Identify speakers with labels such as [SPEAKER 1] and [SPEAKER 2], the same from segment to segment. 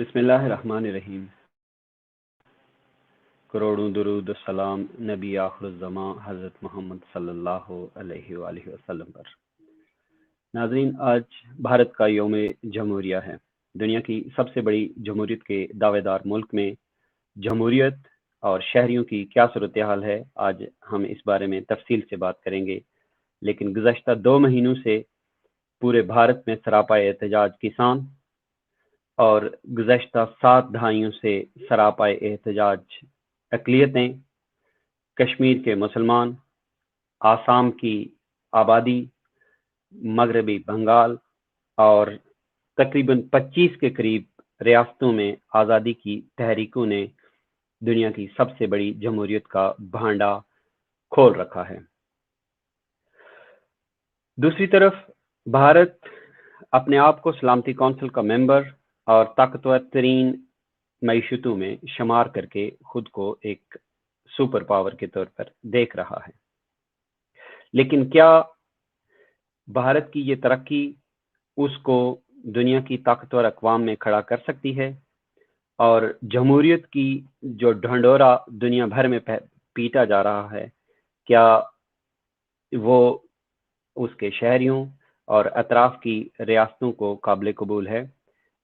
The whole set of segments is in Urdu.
[SPEAKER 1] بسم اللہ الرحمن الرحیم۔ کروڑوں درود و سلام نبی آخر الزماں حضرت محمد صلی اللہ علیہ وآلہ وسلم پر۔ ناظرین، آج بھارت کا یوم جمہوریہ ہے۔ دنیا کی سب سے بڑی جمہوریت کے دعوے دار ملک میں جمہوریت اور شہریوں کی کیا صورتحال ہے، آج ہم اس بارے میں تفصیل سے بات کریں گے۔ لیکن گزشتہ 2 مہینوں سے پورے بھارت میں سراپائے احتجاج کسان اور گزشتہ 7 دہائیوں سے سراپائے احتجاج اقلیتیں، کشمیر کے مسلمان، آسام کی آبادی، مغربی بنگال اور تقریباً 25 کے قریب ریاستوں میں آزادی کی تحریکوں نے دنیا کی سب سے بڑی جمہوریت کا بھانڈا کھول رکھا ہے۔ دوسری طرف بھارت اپنے آپ کو سلامتی کونسل کا ممبر اور طاقتور ترین معیشتوں میں شمار کر کے خود کو ایک سپر پاور کے طور پر دیکھ رہا ہے۔ لیکن کیا بھارت کی یہ ترقی اس کو دنیا کی طاقتور اقوام میں کھڑا کر سکتی ہے؟ اور جمہوریت کی جو ڈھنڈورا دنیا بھر میں پیٹا جا رہا ہے، کیا وہ اس کے شہریوں اور اطراف کی ریاستوں کو قابل قبول ہے؟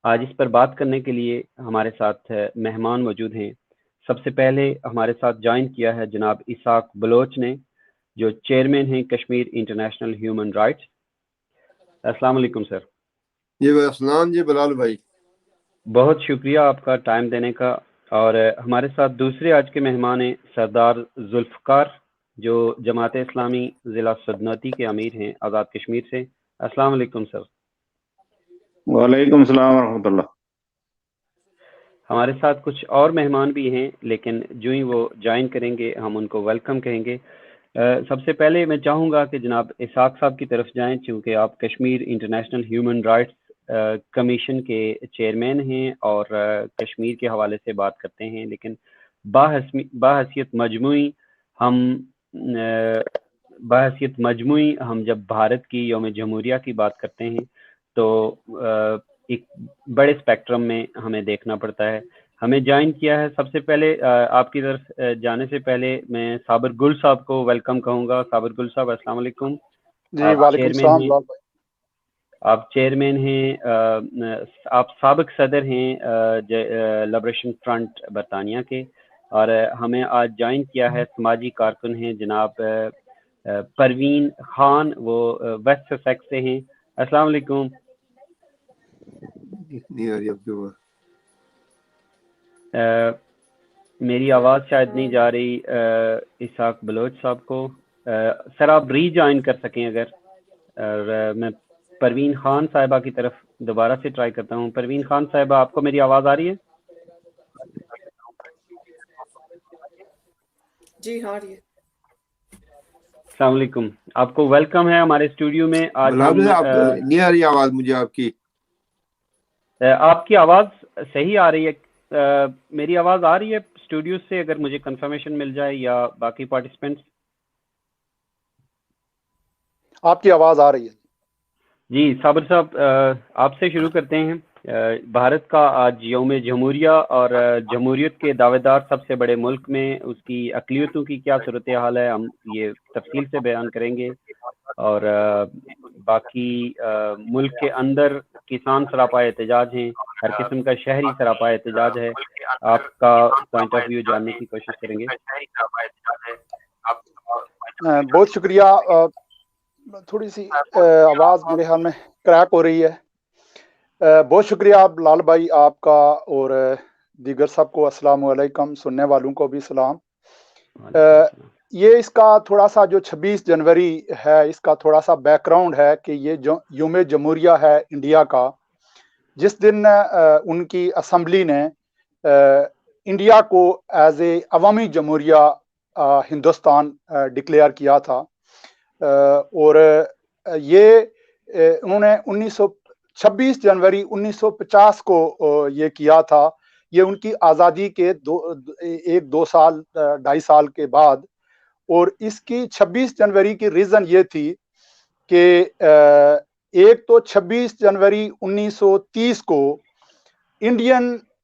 [SPEAKER 1] آج اس پر بات کرنے کے لیے ہمارے ساتھ مہمان موجود ہیں۔ سب سے پہلے ہمارے ساتھ جوائن کیا ہے جناب اسحاق بلوچ نے، جو چیئرمین ہیں کشمیر انٹرنیشنل ہیومن رائٹس۔ السلام علیکم سر۔
[SPEAKER 2] جی السلام جی بلال بھائی،
[SPEAKER 1] بہت شکریہ آپ کا ٹائم دینے کا۔ اور ہمارے ساتھ دوسرے آج کے مہمان ہیں سردار ذوالفقار، جو جماعت اسلامی ضلع سدنوتی کے امیر ہیں آزاد کشمیر سے۔ السلام علیکم سر۔
[SPEAKER 3] وعلیکم السلام ورحمۃ اللہ۔
[SPEAKER 1] ہمارے ساتھ کچھ اور مہمان بھی ہیں، لیکن جو ہی وہ جوائن کریں گے ہم ان کو ویلکم کہیں گے۔ سب سے پہلے میں چاہوں گا کہ جناب اسحاق صاحب کی طرف جائیں، چونکہ آپ Kashmir international human rights commission کے چیئرمین ہیں اور کشمیر کے حوالے سے بات کرتے ہیں، لیکن بحیثیت مجموعی ہم جب بھارت کی یوم جمہوریہ کی بات کرتے ہیں تو ایک بڑے اسپیکٹرم میں ہمیں دیکھنا پڑتا ہے۔ ہمیں جوائن کیا ہے، سب سے پہلے آپ کی طرف جانے سے پہلے میں صابر گل صاحب کو ویلکم کہوں گا۔ صابر گل صاحب السلام علیکم۔
[SPEAKER 4] جی وعلیکم السلام بلال بھائی۔
[SPEAKER 1] آپ چیئرمین ہیں، آپ سابق صدر ہیں لبریشن فرنٹ برطانیہ کے، اور ہمیں آج جوائن کیا ہے سماجی کارکن ہیں جناب پروین خان، وہ ویسٹ سسیکس سے ہیں۔ السلام علیکم۔
[SPEAKER 2] نہیں آ رہی آپ کی بات۔
[SPEAKER 1] میری آواز شاید نہیں جا رہی اسحاق بلوچ صاحب کو۔ سر آپ ری جوائن کر سکیں اگر، اور میں پروین خان صاحبہ کی طرف دوبارہ سے ٹرائی کرتا ہوں۔ پروین خان صاحبہ، آپ کو میری آواز آ رہی ہے؟
[SPEAKER 5] جی ہاں رہی ہے۔
[SPEAKER 1] السلام علیکم، آپ کو ویلکم ہے ہمارے اسٹوڈیو میں۔ آج
[SPEAKER 2] بلال
[SPEAKER 1] ہم
[SPEAKER 2] بھائی، نہیں آ رہی آواز مجھے
[SPEAKER 1] آپ کی آواز صحیح آ رہی ہے، میری آواز آ رہی ہے اسٹوڈیو سے؟ اگر مجھے کنفرمیشن مل جائے یا باقی پارٹیسپینٹس۔
[SPEAKER 4] آپ کی آواز آ رہی ہے
[SPEAKER 1] جی صابر صاحب، آپ سے شروع کرتے ہیں۔ بھارت کا آج یوم جمہوریہ اور جمہوریت کے دعوے دار سب سے بڑے ملک میں اس کی اقلیتوں کی کیا صورتحال ہے، ہم یہ تفصیل سے بیان کریں گے۔ اور باقی ملک کے اندر کسان سراپا احتجاج ہیں، ہر قسم کا شہری سراپا احتجاج ہے، آپ کا پوائنٹ آف ویو جاننے کی کوشش کریں گے۔
[SPEAKER 4] بہت شکریہ۔ تھوڑی سی آواز میرے خیال میں کریک ہو رہی ہے۔ بہت شکریہ بلال بھائی آپ کا، اور دیگر سب کو السلام علیکم، سننے والوں کو بھی سلام۔ یہ اس کا تھوڑا سا جو 26 جنوری ہے، اس کا تھوڑا سا بیک گراؤنڈ ہے کہ یہ یوم جمہوریہ ہے انڈیا کا، جس دن ان کی اسمبلی نے انڈیا کو ایز اے عوامی جمہوریہ ہندوستان ڈکلیئر کیا تھا۔ اور یہ انہوں نے 26 جنوری 1950 کو یہ کیا تھا۔ یہ ان کی آزادی کے 2.5 سال کے بعد، اور اس کی 26 جنوری کی ریزن یہ تھی کہ ایک تو 26 جنوری 1930 کو انڈین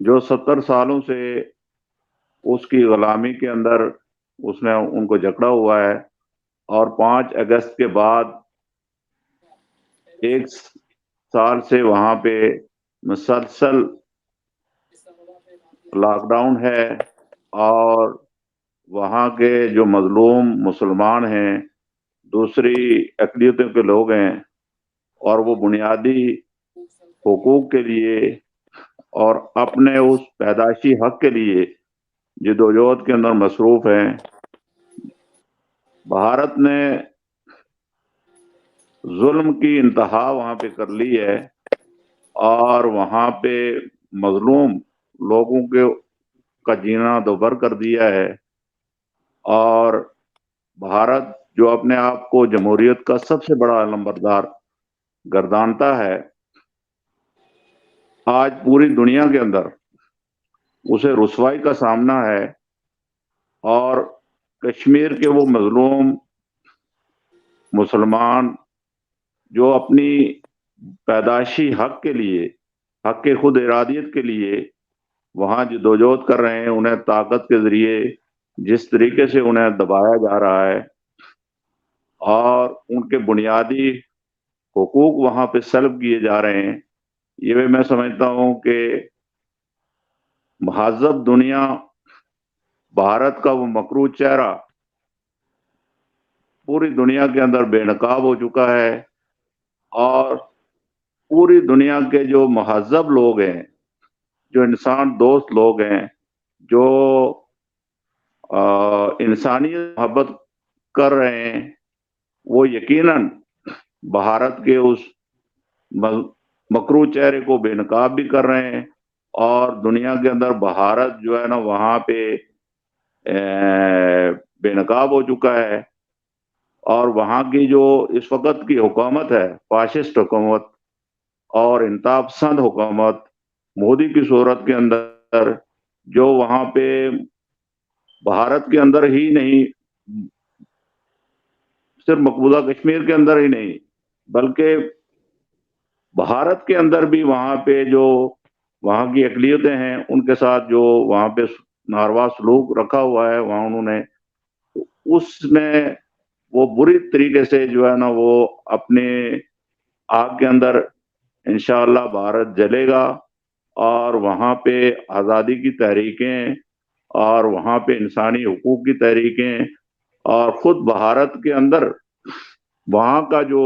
[SPEAKER 3] جو 70 سالوں سے اس کی غلامی کے اندر اس نے ان کو جکڑا ہوا ہے، اور 5 اگست کے بعد 1 سال سے وہاں پہ مسلسل لاک ڈاؤن ہے، اور وہاں کے جو مظلوم مسلمان ہیں، دوسری اقلیتوں کے لوگ ہیں، اور وہ بنیادی حقوق کے لیے اور اپنے اس پیدائشی حق کے لیے جدوجہد کے اندر مصروف ہیں۔ بھارت نے ظلم کی انتہا وہاں پہ کر لی ہے، اور وہاں پہ مظلوم لوگوں کے کا جینا دوبھر کر دیا ہے، اور بھارت جو اپنے آپ کو جمہوریت کا سب سے بڑا علمبردار گردانتا ہے، آج پوری دنیا کے اندر اسے رسوائی کا سامنا ہے، اور کشمیر کے وہ مظلوم مسلمان جو اپنی پیدائشی حق کے لیے، حق خود ارادیت کے لیے وہاں جدوجہد کر رہے ہیں، انہیں طاقت کے ذریعے جس طریقے سے انہیں دبایا جا رہا ہے اور ان کے بنیادی حقوق وہاں پہ سلب کیے جا رہے ہیں، یہ بھی میں سمجھتا ہوں کہ مہذب دنیا بھارت کا وہ مکروہ چہرہ پوری دنیا کے اندر بے نقاب ہو چکا ہے، اور پوری دنیا کے جو مہذب لوگ ہیں، جو انسان دوست لوگ ہیں، جو انسانیت محبت کر رہے ہیں، وہ یقیناً بھارت کے اس مکروہ چہرے کو بے نقاب بھی کر رہے ہیں، اور دنیا کے اندر بھارت جو ہے نا وہاں پہ بے نقاب ہو چکا ہے، اور وہاں کی جو اس وقت کی حکومت ہے، فاشسٹ حکومت اور انتہا پسند حکومت مودی کی صورت کے اندر، جو وہاں پہ بھارت کے اندر ہی نہیں، صرف مقبوضہ کشمیر کے اندر ہی نہیں بلکہ بھارت کے اندر بھی وہاں پہ جو وہاں کی اقلیتیں ہیں ان کے ساتھ جو وہاں پہ ناروا سلوک رکھا ہوا ہے، وہاں انہوں نے اس میں وہ بری طریقے سے جو ہے نا وہ اپنے آگ کے اندر انشاءاللہ بھارت جلے گا، اور وہاں پہ آزادی کی تحریکیں اور وہاں پہ انسانی حقوق کی تحریکیں اور خود بھارت کے اندر وہاں کا جو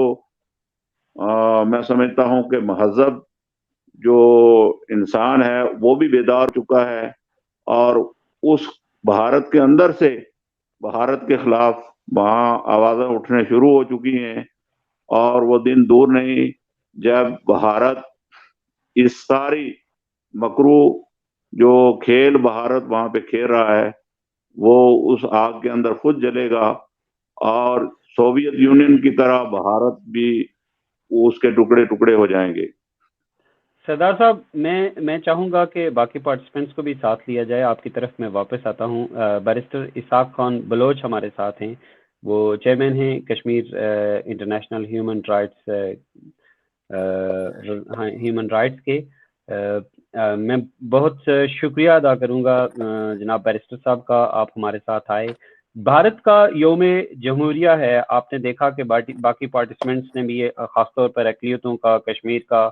[SPEAKER 3] میں سمجھتا ہوں کہ مہذب جو انسان ہے وہ بھی بیدار چکا ہے، اور اس بھارت کے اندر سے بھارت کے خلاف وہاں آوازیں اٹھنے شروع ہو چکی ہیں، اور وہ دن دور نہیں جب بھارت اس ساری مکروہ جو کھیل بھارت وہاں پہ کھیل رہا ہے وہ اس آگ کے اندر خود جلے گا، اور سوویت یونین کی طرح بھارت بھی اس کے ٹکڑے ٹکڑے ہو جائیں گے۔
[SPEAKER 1] سردار صاحب، میں چاہوں گا کہ باقی پارٹیسپینٹس کو بھی ساتھ لیا جائے۔ آپ کی طرف میں واپس آتا ہوں۔ بیرسٹر اسحاق خان بلوچ ہمارے ساتھ ہیں، وہ چیئرمین ہیں کشمیر انٹرنیشنل ہیومن رائٹس کے۔ میں بہت شکریہ ادا کروں گا جناب بیرسٹر صاحب کا، آپ ہمارے ساتھ آئے۔ بھارت کا یوم جمہوریہ ہے، آپ نے دیکھا کہ باقی پارٹیسپینٹس نے بھی خاص طور پر اقلیتوں کا، کشمیر کا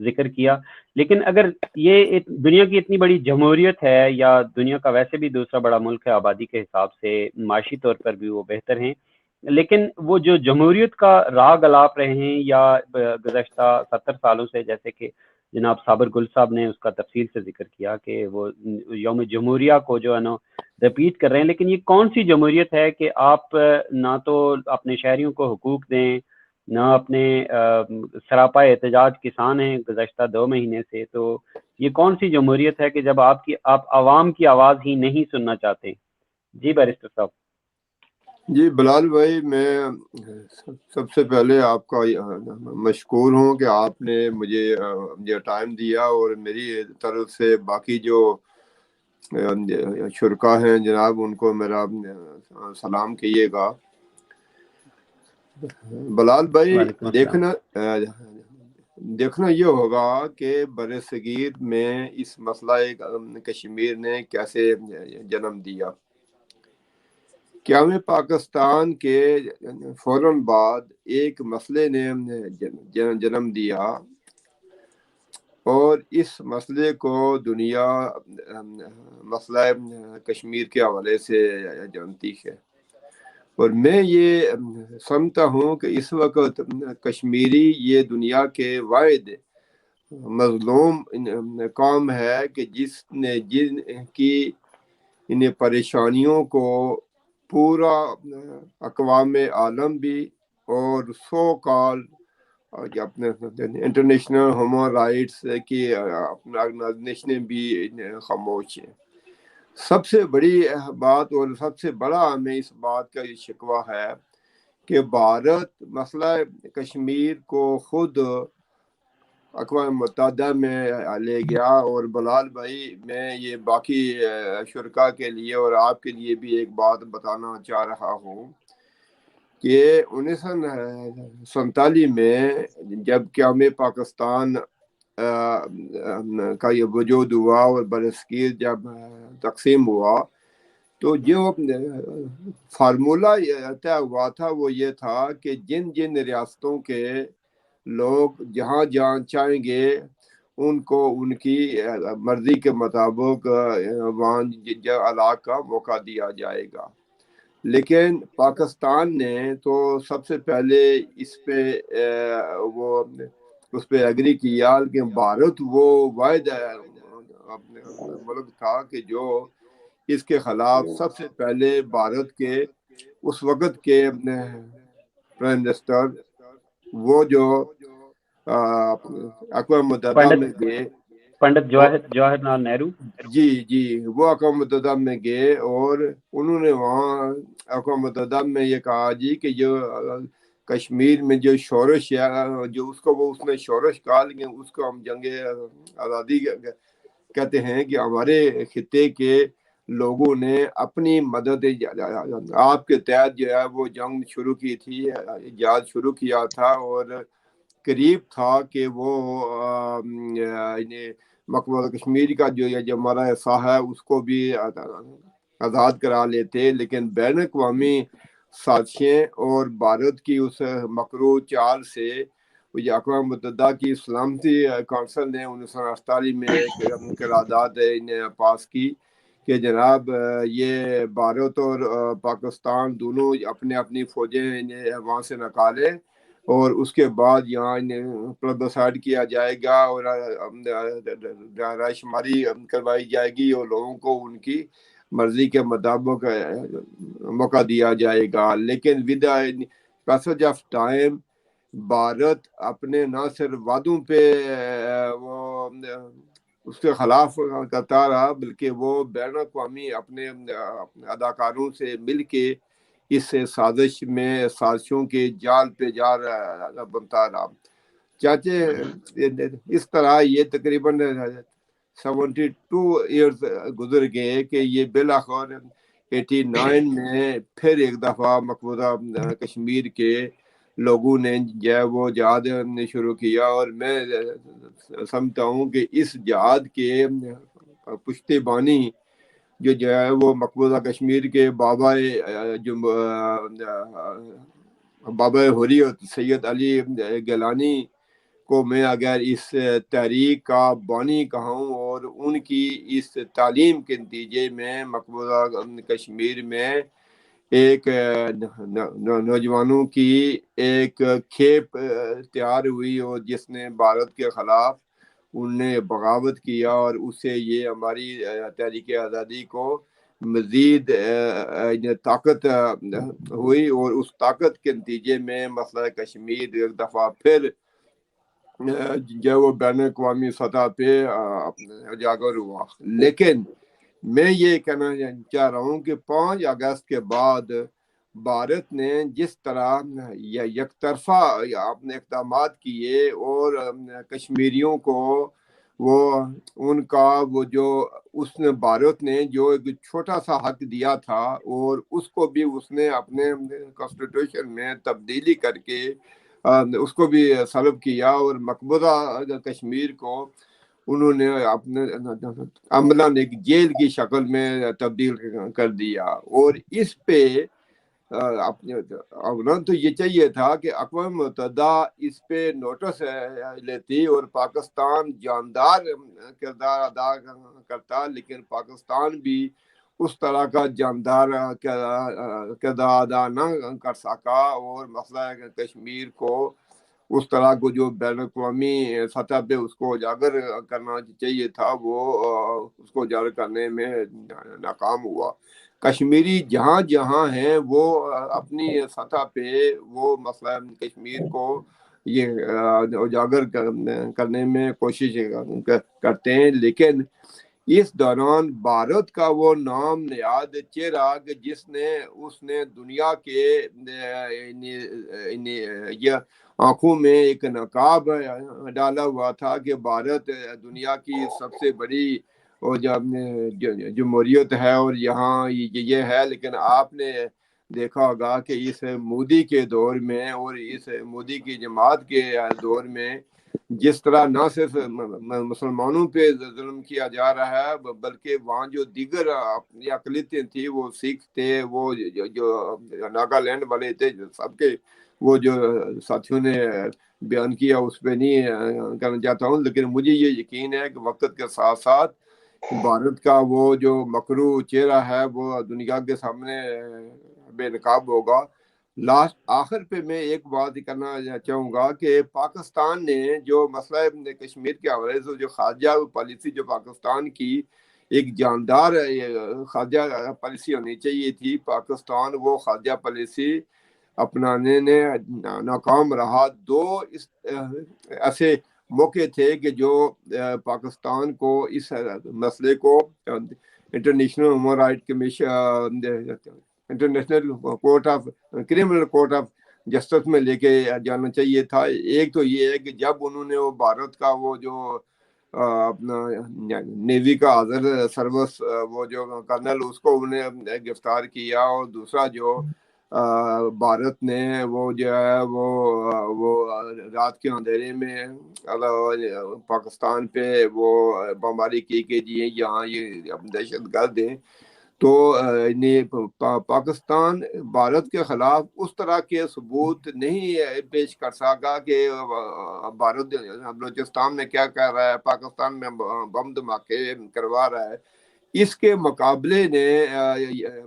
[SPEAKER 1] ذکر کیا، لیکن اگر یہ دنیا کی اتنی بڑی جمہوریت ہے، یا دنیا کا ویسے بھی دوسرا بڑا ملک ہے آبادی کے حساب سے، معاشی طور پر بھی وہ بہتر ہیں، لیکن وہ جو جمہوریت کا راگ الاپ رہے ہیں یا گزشتہ 70 سالوں سے، جیسے کہ جناب صابر گل صاحب نے اس کا تفصیل سے ذکر کیا کہ وہ یوم جمہوریہ کو جو ہے نا ریپیٹ کر رہے ہیں، لیکن یہ کون سی جمہوریت ہے کہ آپ نہ تو اپنے شہریوں کو حقوق دیں، نہ اپنے سراپا احتجاج کسان ہیں گزشتہ 2 مہینے سے، تو یہ کون سی جمہوریت ہے کہ جب آپ عوام کی آواز ہی نہیں سننا چاہتے؟ جی بیرسٹر صاحب۔
[SPEAKER 2] جی بلال بھائی، میں سب سے پہلے آپ کا مشکور ہوں کہ آپ نے مجھے ٹائم دیا، اور میری طرف سے باقی جو شرکا ہیں جناب ان کو میرا سلام کہیے گا۔ بلال بھائی
[SPEAKER 1] وعلیکم السلام۔
[SPEAKER 2] دیکھنا دیکھنا یہ ہوگا کہ بر صغیر میں اس مسئلہ کشمیر نے کیسے جنم دیا۔ قیام پاکستان کے فوراً بعد ایک مسئلے نے جنم دیا اور اس مسئلے کو دنیا مسئلہ کشمیر کے حوالے سے جانتی ہے، اور میں یہ سمجھتا ہوں کہ اس وقت کشمیری یہ دنیا کے واحد مظلوم قوم ہے کہ جن کی ان پریشانیوں کو پورا اقوام عالم بھی اور سو کال اپنے انٹرنیشنل ہیومن رائٹس کی آرگنائزیشنیں بھی خاموش ہیں۔ سب سے بڑی بات اور سب سے بڑا ہمیں اس بات کا یہ شکوہ ہے کہ بھارت مسئلہ کشمیر کو خود اقوام متحدہ میں لے گیا، اور بلال بھائی میں یہ باقی شرکاء کے لیے اور آپ کے لیے بھی ایک بات بتانا چاہ رہا ہوں کہ 1947 میں جب قیام پاکستان کا یہ وجود ہوا اور برصغیر جب تقسیم ہوا تو جو فارمولہ طے ہوا تھا وہ یہ تھا کہ جن ریاستوں کے لوگ جہاں چاہیں گے ان کو ان کی مرضی کے مطابق وہاں علاقہ کا موقع دیا جائے گا، لیکن پاکستان نے تو سب سے پہلے اس پہ ایگری کیا کہ بھارت وہ واحد ملک تھا کہ جو اس کے خلاف سب سے پہلے بھارت کے اس وقت کے پرائم منسٹر وہ جو اقوام متحدہ میں گئے،
[SPEAKER 1] پنڈت جواہر لال نہرو،
[SPEAKER 2] جی وہ اقوام متحدہ میں گئے اور انہوں نے وہاں اقوام متحدہ میں یہ کہا جی کہ جو کشمیر میں جو شورش ہے جو اس نے شورش کہا، لیکن اس کو ہم جنگ آزادی کہتے ہیں کہ ہمارے خطے کے لوگوں نے اپنی مدد آپ کے تحت جو ہے وہ جنگ شروع کی تھی، جہاد شروع کیا تھا، اور قریب تھا کہ وہ مقبوضہ کشمیر کا جو ہمارا حصہ ہے اس کو بھی آزاد کرا لیتے، لیکن بین الاقوامی سازشیں اور بھارت کی اس مکرو چال سے اقوام متحدہ کی سلامتی کونسل نے 1948 میں ایک قرارداد پاس کی کہ جناب یہ بھارت اور پاکستان دونوں اپنے اپنی فوجیں وہاں سے نکالے، اور اس کے بعد یہاں پلبسائڈ کیا جائے گا اور رائے شماری کروائی جائے گی اور لوگوں کو ان کی مرضی کے مطابق موقع دیا جائے گا۔ لیکن with passage of time Bharat اپنے نہ صرف وعدوں پہ وہ اس کے خلاف کرتا رہا، بلکہ وہ بین الاقوامی اپنے اداکاروں سے مل کے اس سازشوں کے جال پہ جال بنتا رہا۔ چاچے اس طرح یہ تقریباً 72 ایئرز گزر گئے کہ یہ بالآخر 89 میں پھر ایک دفعہ مقبوضہ کشمیر کے لوگوں نے جو ہے وہ جہاد شروع کیا، اور میں سمجھتا ہوں کہ اس جہاد کے پشتے بانی جو ہے وہ مقبوضہ کشمیر کے بابا حریت سید علی گیلانی کو میں اگر اس تحریک کا بانی کہوں اور ان کی اس تعلیم کے نتیجے میں مقبوضہ کشمیر میں ایک نوجوانوں کی ایک کھیپ تیار ہوئی، اور جس نے بھارت کے خلاف ان نے بغاوت کیا، اور اس سے یہ ہماری تحریک آزادی کو مزید طاقت ہوئی، اور اس طاقت کے نتیجے میں مسئلہ کشمیر ایک دفعہ پھر جو وہ بین الاقوامی سطح پہ اجاگر ہوا۔ لیکن میں یہ کہنا چاہ رہا ہوں کہ 5 اگست کے بعد بھارت نے جس طرح یک طرفہ اپنے اقدامات کیے اور کشمیریوں کو ان کا جو اس نے بھارت نے جو ایک چھوٹا سا حق دیا تھا اور اس کو بھی اس نے اپنے کانسٹیٹیوشن میں تبدیلی کر کے اس کو بھی سلب کیا اور مقبوضہ کشمیر کو انہوں نے اپنے عملاً ایک جیل کی شکل میں تبدیل کر دیا. اور اس پہ اولاً تو یہ چاہیے تھا کہ اقوام متحدہ اس پہ نوٹس لیتی اور پاکستان جاندار کردار ادا کرتا، لیکن پاکستان بھی اس طرح کا جاندار کردار ادا نہ کر سکا اور مسئلہ کشمیر کو اس طرح کو جو بین الاقوامی سطح پہ اس کو اجاگر کرنا چاہیے تھا وہ اس کو اجاگر کرنے میں ناکام ہوا. کشمیری جہاں جہاں ہیں وہ اپنی سطح پہ وہ مسئلہ کشمیر کو یہ اجاگر کرنے میں کوشش کرتے ہیں، لیکن اس دوران بھارت کا وہ نام نیاد چہرہ کہ جس نے دنیا کے یہ آنکھوں میں ایک نقاب ڈالا ہوا تھا کہ بھارت دنیا کی سب سے بڑی اور جمہوریت ہے اور یہاں یہ ہے، لیکن آپ نے دیکھا ہوگا کہ اس مودی کے دور میں اور اس مودی کی جماعت کے دور میں جس طرح نہ صرف مسلمانوں پہ ظلم کیا جا رہا ہے بلکہ وہاں جو دیگر اقلیتیں تھیں، وہ سکھ تھے، وہ جو ناگالینڈ والے تھے، سب کے وہ جو ساتھیوں نے بیان کیا اس پہ نہیں کرنا چاہتا ہوں، لیکن مجھے یہ یقین ہے کہ وقت کے ساتھ ساتھ بھارت کا وہ جو مکروہ چہرہ ہے وہ دنیا کے سامنے بے نقاب ہوگا. آخر پہ میں ایک بات کرنا چاہوں گا کہ پاکستان نے جو مسئلہ کشمیر کے حوالے سے جو خارجہ پالیسی جو پاکستان کی ایک جاندار خارجہ پالیسی ہونی چاہیے تھی، پاکستان وہ خارجہ پالیسی اپنانے نے ناکام رہا. دو ایسے موقع تھے کہ جو پاکستان کو اس مسئلے کو international human right commission, international court of criminal court of justice میں لے کے جانا چاہیے تھا. ایک تو یہ ہے کہ جب انہوں نے وہ بھارت کا وہ جو اپنا نیوی کا حاضر سروس وہ جو کرنل اس کو انہیں گرفتار کیا، اور دوسرا جو بھارت نے وہ جو ہے وہ رات کے اندھیرے میں پاکستان پہ وہ بمباری کی کہ جی یہاں یہ دہشت گرد ہیں، تو پاکستان بھارت کے خلاف اس طرح کے ثبوت نہیں پیش کر سکا کہ بھارت بلوچستان میں کیا کر رہا ہے، پاکستان میں بم دھماکے کروا رہا ہے. اس کے مقابلے نے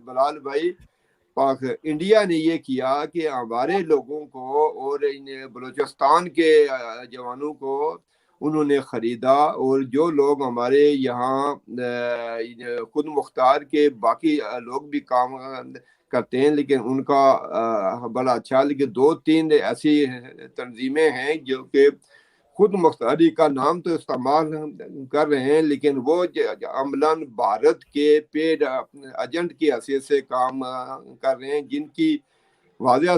[SPEAKER 2] بلال بھائی انڈیا نے یہ کیا کہ ہمارے لوگوں کو اور بلوچستان کے جوانوں کو انہوں نے خریدا، اور جو لوگ ہمارے یہاں خود مختار کے باقی لوگ بھی کام کرتے ہیں لیکن ان کا بڑا اچھا، لیکن 2-3 ایسی تنظیمیں ہیں جو کہ خود مختاری کا نام تو استعمال کر رہے ہیں لیکن وہ عملاً بھارت کے پیڈ ایجنٹ کی حیثیت سے کام کر رہے ہیں، جن کی واضح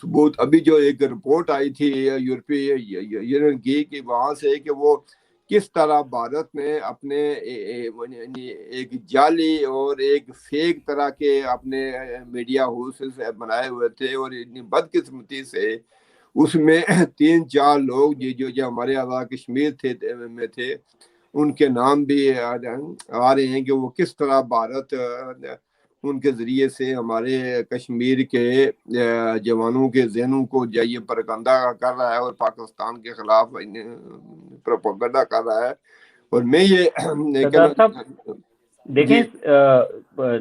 [SPEAKER 2] ثبوت ابھی جو ایک رپورٹ آئی تھی یورپی یونین کی کہ وہاں سے کہ وہ کس طرح بھارت میں اپنے ایک جعلی اور ایک فیک طرح کے اپنے میڈیا ہاؤسز بنائے ہوئے تھے، اور اتنی بدقسمتی سے اس میں 3-4 لوگ جو ہمارے آزاد کشمیر میں تھے ان کے نام بھی آ رہے ہیں کہ وہ کس طرح بھارت ان کے ذریعے سے ہمارے کشمیر کے جوانوں کے ذہنوں کو جائیے پرگندہ کر رہا ہے اور پاکستان کے خلاف پروپیگنڈا کر رہا ہے. اور میں یہ
[SPEAKER 1] دیکھیں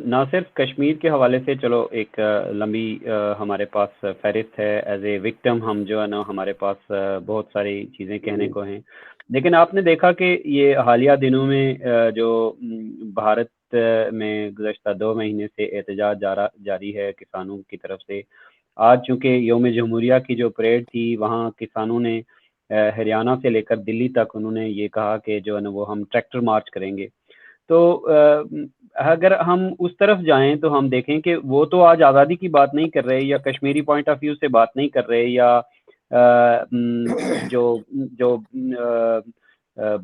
[SPEAKER 1] نہ صرف کشمیر کے حوالے سے چلو ایک لمبی ہمارے پاس فہرست ہے، ایز اے وکٹم ہم جو ہے نا ہمارے پاس بہت ساری چیزیں کہنے کو ہیں، لیکن آپ نے دیکھا کہ یہ حالیہ دنوں میں جو بھارت میں گزشتہ 2 مہینے سے احتجاج جاری ہے کسانوں کی طرف سے. آج چونکہ یوم جمہوریہ کی جو پریڈ تھی وہاں کسانوں نے ہریانہ سے لے کر دلی تک انہوں نے یہ کہا کہ جو ہے نا وہ ہم ٹریکٹر مارچ کریں گے. تو اگر ہم اس طرف جائیں تو ہم دیکھیں کہ وہ تو آج آزادی کی بات نہیں کر رہے یا کشمیری پوائنٹ آف ویو سے بات نہیں کر رہے یا جو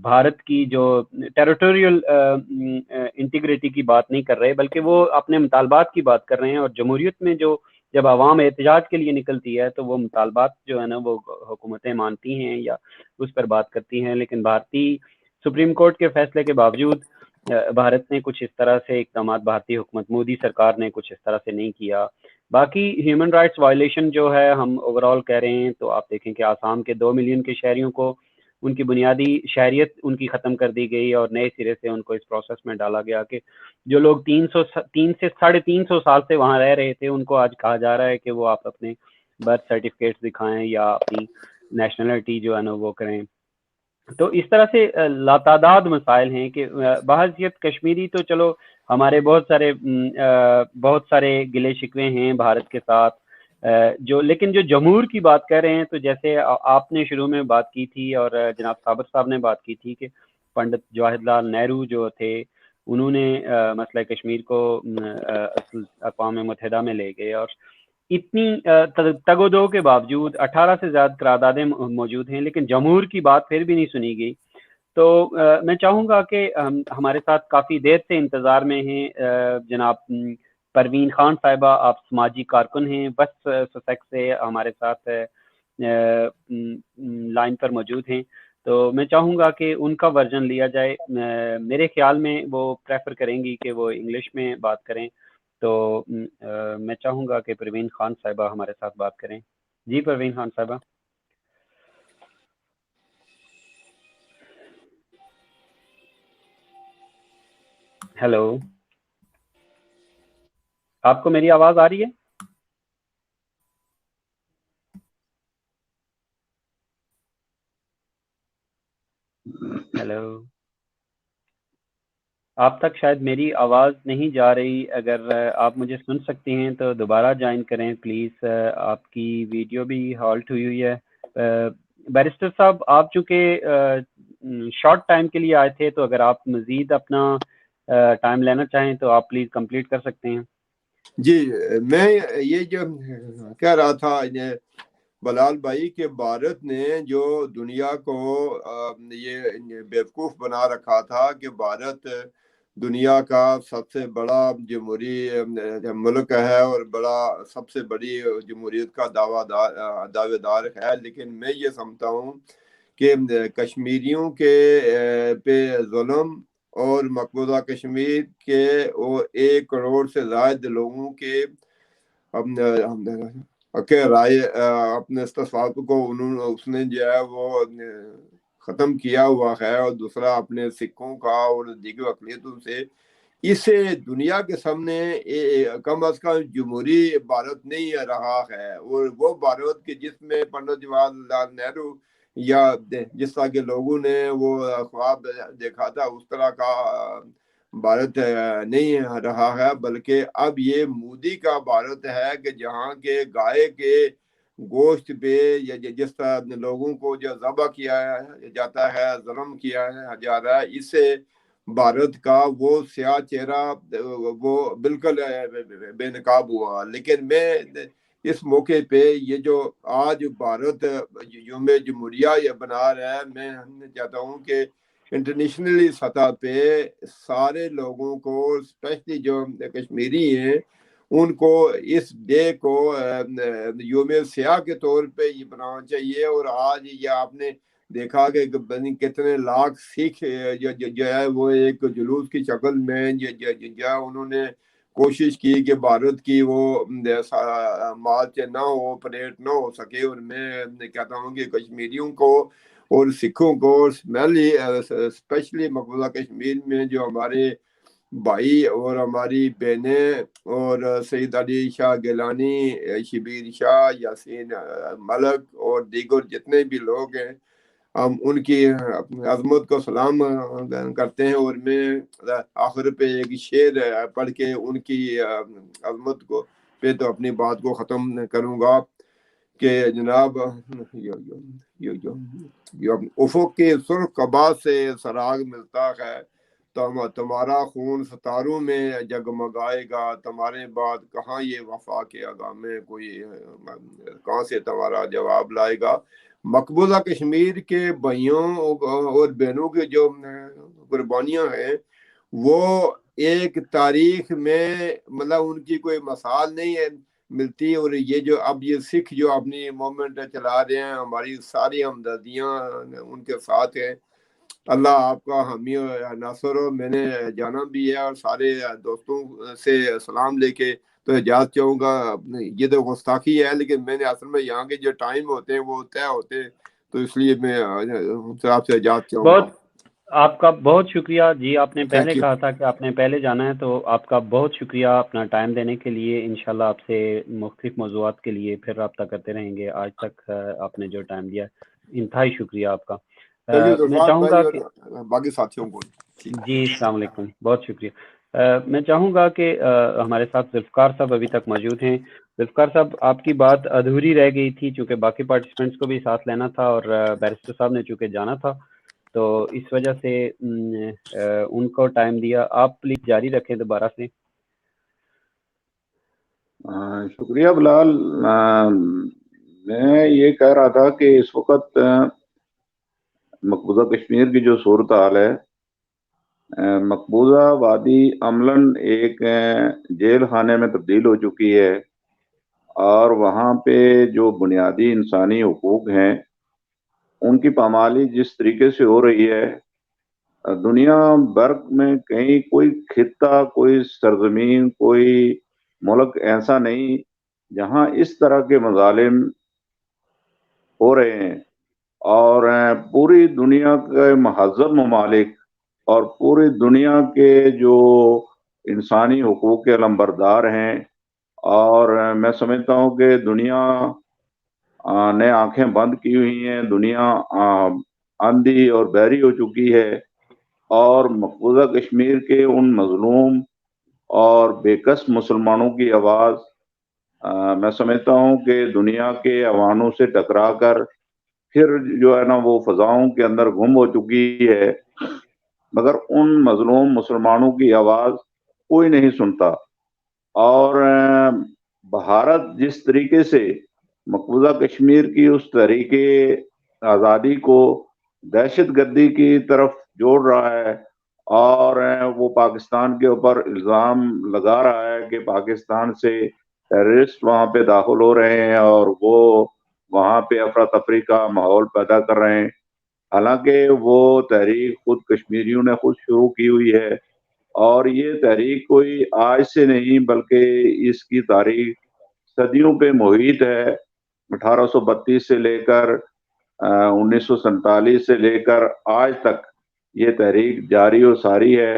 [SPEAKER 1] بھارت کی جو ٹیریٹوریل انٹیگریٹی کی بات نہیں کر رہے، بلکہ وہ اپنے مطالبات کی بات کر رہے ہیں. اور جمہوریت میں جو جب عوام احتجاج کے لیے نکلتی ہے تو وہ مطالبات جو ہے نا وہ حکومتیں مانتی ہیں یا اس پر بات کرتی ہیں، لیکن بھارتی سپریم کورٹ کے فیصلے کے باوجود بھارت نے کچھ اس طرح سے اقدامات، بھارتی حکومت مودی سرکار نے کچھ اس طرح سے نہیں کیا۔ باقی ہیومن رائٹس وائلیشن جو ہے ہم اوورال کہہ رہے ہیں تو آپ دیکھیں کہ آسام کے 2 ملین کے شہریوں کو ان کی بنیادی شہریت ان کی ختم کر دی گئی اور نئے سرے سے ان کو اس پروسیس میں ڈالا گیا کہ جو لوگ 3 سے 350 سال سے وہاں رہ رہے تھے ان کو آج کہا جا رہا ہے کہ وہ آپ اپنے برتھ سرٹیفکیٹس دکھائیں یا اپنی نیشنلٹی جو ہے نا وہ کریں۔ تو اس طرح سے لاتعداد مسائل ہیں کہ بحیثیت کشمیری تو چلو ہمارے بہت سارے گلے شکوے ہیں بھارت کے ساتھ، جو لیکن جو جمہور کی بات کر رہے ہیں تو جیسے آپ نے شروع میں بات کی تھی اور جناب صابر صاحب نے بات کی تھی کہ پنڈت جواہر لال نہرو جو تھے انہوں نے مسئلہ کشمیر کو اقوام متحدہ میں لے گئے، اور اتنی تگ و دو کے باوجود 18 سے زیادہ قراردادیں موجود ہیں لیکن جمہور کی بات پھر بھی نہیں سنی گئی۔ تو میں چاہوں گا کہ ہمارے ساتھ کافی دیر سے انتظار میں ہیں جناب پروین خان صاحبہ، آپ سماجی کارکن ہیں ویسٹ سسیکس سے ہمارے ساتھ لائن پر موجود ہیں، تو میں چاہوں گا کہ ان کا ورژن لیا جائے۔ میرے خیال میں وہ پریفر کریں گی کہ وہ انگلش میں بات کریں، تو میں چاہوں گا کہ پروین خان صاحبہ ہمارے ساتھ بات کریں۔ جی پروین خان صاحبہ۔ ہیلو، آپ کو میری آواز آ رہی ہے؟ ہیلو، آپ تک شاید میری آواز نہیں جا رہی، اگر آپ مجھے سن سکتی ہیں تو دوبارہ جوائن کریں پلیز۔ آپ کی ویڈیو بھی ہالٹ ہوئی ہے۔ بیرسٹر صاحب، آپ چونکہ شارٹ ٹائم کے لیے آئے تھے تو اگر آپ مزید اپنا ٹائم لینا چاہیں تو آپ پلیز کمپلیٹ کر سکتے ہیں۔
[SPEAKER 2] جی، میں یہ جو کہہ رہا تھا بلال بھائی کہ بھارت نے جو دنیا کو یہ بیوقوف بنا رکھا تھا کہ بھارت دنیا کا سب سے بڑا جمہوری ملک ہے اور سب سے بڑی جمہوریت کا دعوے دار ہے، لیکن میں یہ سمجھتا ہوں کہ کشمیریوں کے پہ ظلم اور مقبوضہ کشمیر کے 1 کروڑ سے زائد لوگوں کے رائے اپنے استصواب کو اس نے جو ہے وہ ختم کیا ہوا ہے، اور دوسرا اپنے سکھوں کا اور دیگر اقلیتوں سے اسے دنیا کے سامنے کم از کم جمہوری بھارت نہیں رہا ہے، اور وہ بھارت کے جس میں پنڈت جواہر لال نہرو یا جس طرح کے لوگوں نے وہ خواب دیکھا تھا اس طرح کا بھارت نہیں رہا ہے، بلکہ اب یہ مودی کا بھارت ہے کہ جہاں کے گائے کے گوشت پہ یا جس طرح لوگوں کو جو ذبح کیا جاتا ہے، ظلم کیا جا رہا ہے، اس سے بھارت کا وہ سیاہ چہرہ وہ بالکل بے نقاب ہوا۔ لیکن میں اس موقع پہ یہ جو آج بھارت یوم جمہوریہ بنا رہا ہے، میں چاہتا ہوں کہ انٹرنیشنلی سطح پہ سارے لوگوں کو، اسپیشلی جو کشمیری ہیں، ان کو اس ڈے کو یوم سیاہ کے طور پہ یہ بنانا چاہیے۔ اور آج یہ آپ نے دیکھا کہ کتنے لاکھ سکھ جو ہے وہ ایک جلوس کی شکل میں جو انہوں نے کوشش کی کہ بھارت کی وہ مارچ نہ ہو، پریڈ نہ ہو سکے، اور میں کہتا ہوں کہ کشمیریوں کو اور سکھوں کو اسپیشلی مقبوضہ کشمیر میں جو ہمارے بھائی اور ہماری بہنیں اور سید علی شاہ گیلانی، شبیر شاہ، یاسین ملک اور دیگر جتنے بھی لوگ ہیں، ہم ان کی عظمت کو سلام کرتے ہیں۔ اور میں آخر پہ ایک شعر پڑھ کے ان کی عظمت کو پہ تو اپنی بات کو ختم کروں گا کہ جناب افق کے سرخ قبا سے سراغ ملتا ہے، تمہارا خون ستاروں میں جگمگائے گا، تمہارے بعد کہاں یہ وفا کے اگام میں کوئی کہاں سے تمہارا جواب لائے گا۔ مقبوضہ کشمیر کے بھائیوں اور بہنوں کے جو قربانیاں ہیں وہ ایک تاریخ میں ان کی کوئی مثال نہیں ہے۔ ملتی. اور یہ جو اب یہ سکھ جو اپنی موومنٹ چلا رہے ہیں, ہماری ساری ہمدردیاں ان کے ساتھ ہیں. اللہ آپ کا حامی و ناصر ہو. میں نے جانا بھی ہے اور سارے دوستوں سے سلام لے کے تو اجازت چاہوں گا. یہ تو گستاخی ہے, لیکن میں نے اصل میں یہاں کے جو ٹائم ہوتے ہیں وہ طے ہوتے ہیں, تو اس لیے میں آپ سے اجازت چاہوں گا.
[SPEAKER 1] آپ کا بہت شکریہ جی. آپ نے پہلے
[SPEAKER 2] Thank you.
[SPEAKER 1] کہا تھا کہ آپ نے پہلے جانا ہے, تو آپ کا بہت شکریہ اپنا ٹائم دینے کے لیے. انشاءاللہ آپ سے مختلف موضوعات کے لیے پھر رابطہ کرتے رہیں گے. آج تک آپ نے جو ٹائم دیا, انتہائی شکریہ آپ کا. میں چاہوں گا کہ
[SPEAKER 2] باقی ساتھیوں کو
[SPEAKER 1] جی السلام علیکم, بہت شکریہ. میں چاہوں گا کہ ہمارے ساتھ ذوالفقار صاحب ابھی تک موجود ہیں. ذوالفقار صاحب, آپ کی بات ادھوری رہ گئی تھی چونکہ باقی پارٹیسپینٹس کو بھی ساتھ لینا تھا اور بیرسٹر صاحب نے چونکہ جانا تھا, تو اس وجہ سے ان کو ٹائم دیا. آپ پلیز جاری رکھیں دوبارہ سے.
[SPEAKER 3] شکریہ بلال. میں یہ کہہ رہا تھا کہ اس وقت مقبوضہ کشمیر کی جو صورتحال ہے, مقبوضہ وادی عملاً ایک جیل خانے میں تبدیل ہو چکی ہے, اور وہاں پہ جو بنیادی انسانی حقوق ہیں ان کی پامالی جس طریقے سے ہو رہی ہے, دنیا بھر میں کہیں کوئی خطہ, کوئی سرزمین, کوئی ملک ایسا نہیں جہاں اس طرح کے مظالم ہو رہے ہیں. اور پوری دنیا کے مہذب ممالک اور پوری دنیا کے جو انسانی حقوق کے علمبردار ہیں, اور میں سمجھتا ہوں کہ دنیا نے آنکھیں بند کی ہوئی ہیں, دنیا اندھی اور بہری ہو چکی ہے, اور مقبوضہ کشمیر کے ان مظلوم اور بے کس مسلمانوں کی آواز میں سمجھتا ہوں کہ دنیا کے عوانوں سے ٹکرا کر پھر جو ہے نا وہ فضاؤں کے اندر گم ہو چکی ہے, مگر ان مظلوم مسلمانوں کی آواز کوئی نہیں سنتا. اور بھارت جس طریقے سے مقبوضہ کشمیر کی اس طریقے آزادی کو دہشت گردی کی طرف جوڑ رہا ہے, اور وہ پاکستان کے اوپر الزام لگا رہا ہے کہ پاکستان سے ٹیررسٹ وہاں پہ داخل ہو رہے ہیں اور وہ وہاں پہ افراتفری کا ماحول پیدا کر رہے ہیں. حالانکہ وہ تحریک خود کشمیریوں نے خود شروع کی ہوئی ہے, اور یہ تحریک کوئی آج سے نہیں بلکہ اس کی تاریخ صدیوں پہ محیط ہے. 1832 سے لے کر 1947 سے لے کر آج تک یہ تحریک جاری و ساری ہے.